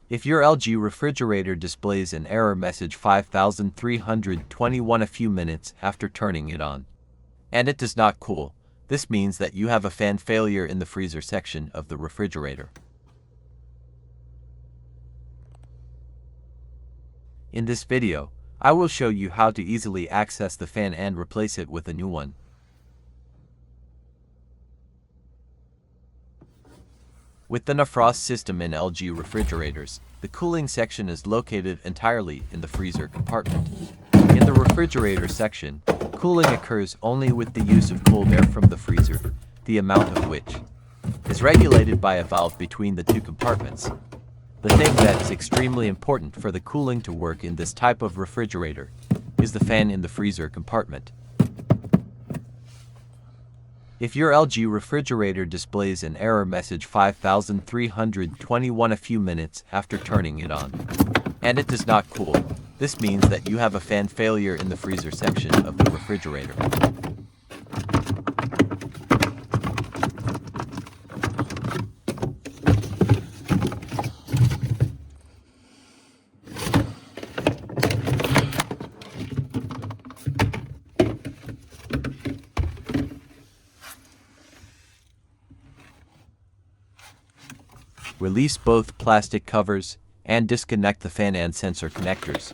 If your LG refrigerator displays an error message 5321 a few minutes after turning it on, and it does not cool, this means that you have a fan failure in the freezer section of the refrigerator. In this video, I will show you how to easily access the fan and replace it with a new one. With the defrost system in LG refrigerators, the cooling section is located entirely in the freezer compartment. In the refrigerator section, cooling occurs only with the use of cold air from the freezer, the amount of which is regulated by a valve between the two compartments. The thing that's extremely important for the cooling to work in this type of refrigerator is the fan in the freezer compartment. If your LG refrigerator displays an error message 5321 a few minutes after turning it on, and it does not cool, this means that you have a fan failure in the freezer section of the refrigerator. Release both plastic covers and disconnect the fan and sensor connectors.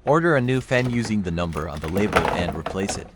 Order a new fan using the number on the label and replace it.